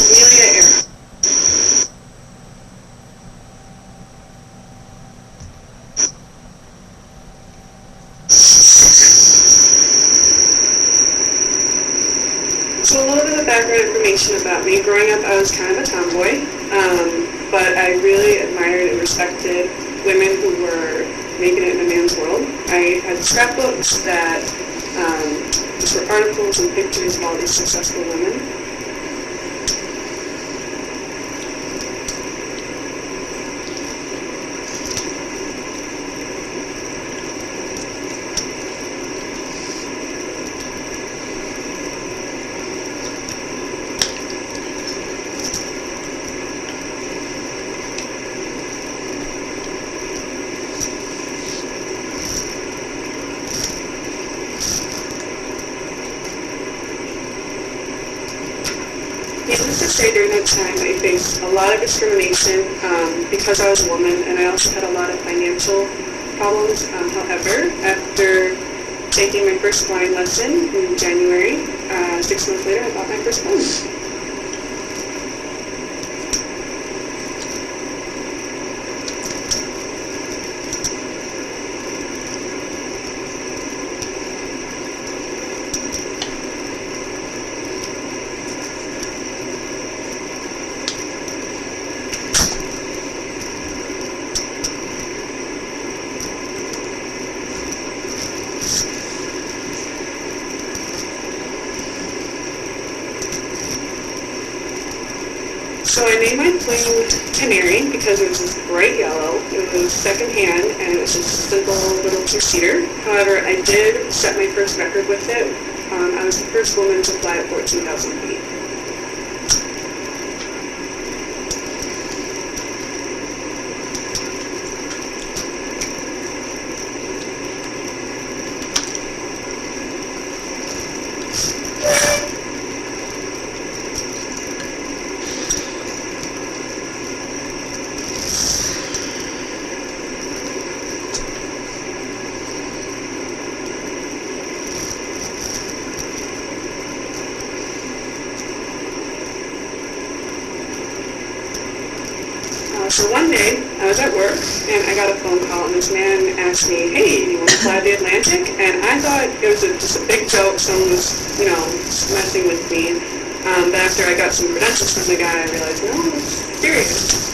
Amelia Earhart. So a little bit of background information about me. Growing up, I was kind of a tomboy, but I really admired and respected women who were making it in a man's world. I had scrapbooks that just were articles and pictures of all these successful women. Needless to say, during that time, I faced a lot of discrimination because I was a woman, and I also had a lot of financial problems. However, after taking my first flying lesson in January, 6 months later, I bought my first phone. So I named my plane Canary because it was this bright yellow, it was secondhand, and it was just a simple little two-seater. However, I did set my first record with it. I was the first woman to fly at 14,000 feet. So one day, I was at work, and I got a phone call, and this man asked me, "Hey, you want to fly the Atlantic?" And I thought it was just a big joke, someone was, messing with me. But after I got some credentials from the guy, I realized, no, it's serious.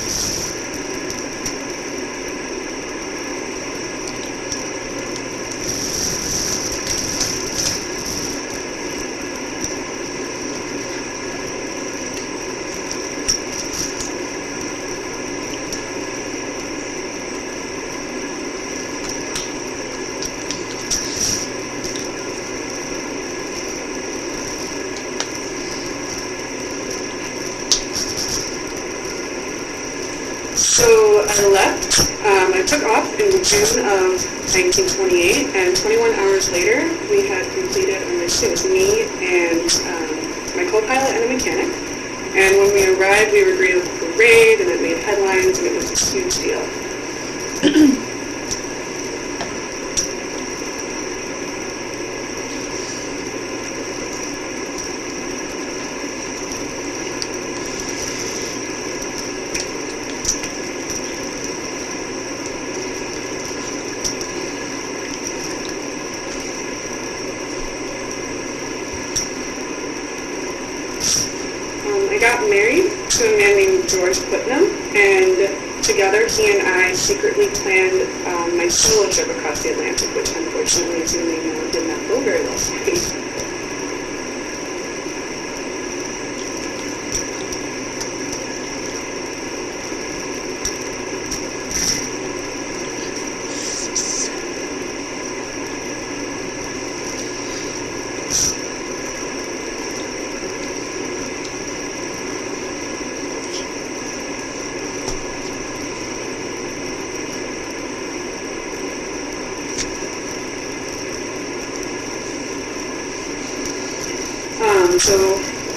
So I left, I took off in June of 1928, and 21 hours later, we had completed our mission. It was me and my co-pilot and a mechanic. And when we arrived, we were greeted with a parade, and it made headlines, and it was this huge deal. I got married to a man named George Putnam, and together he and I secretly planned my solo trip across the Atlantic, which unfortunately, as you may know, did not go very well for me. So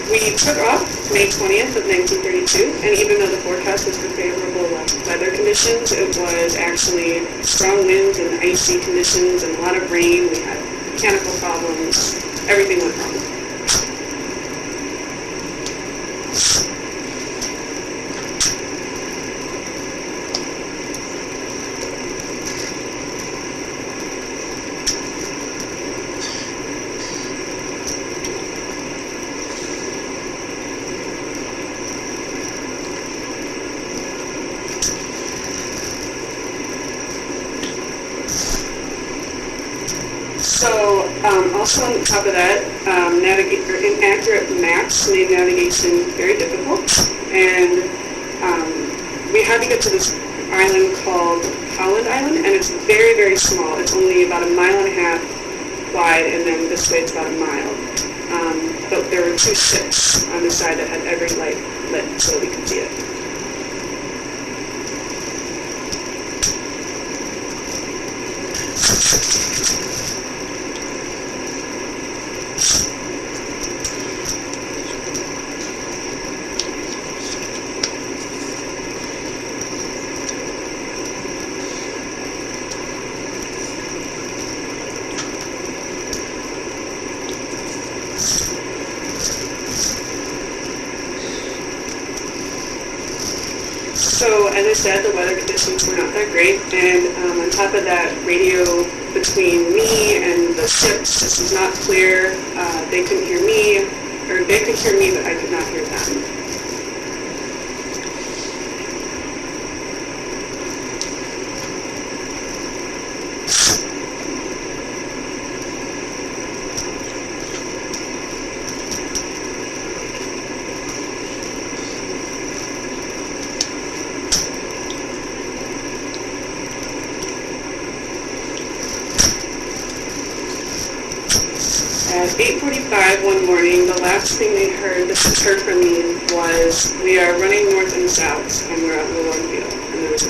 we took off May 20th of 1932, and even though the forecast was for favorable weather conditions, it was actually strong winds and icy conditions and a lot of rain. We had mechanical problems. Everything went wrong. Also on top of that, inaccurate maps made navigation very difficult, and we had to get to this island called Howland Island, and it's very, very small. It's only about 1.5 miles wide, and then this way it's about 1 mile. But there were 2 ships on the side that had every light lit so we could see it. So, as I said, the weather conditions were not that great, and on top of that, radio between me and the ships just was not clear. They couldn't hear me, or they could hear me, but I could not hear them. At 8:45 one morning, the last thing the ships heard from me was, "We are running north and south," and we're out in the warm field, and there was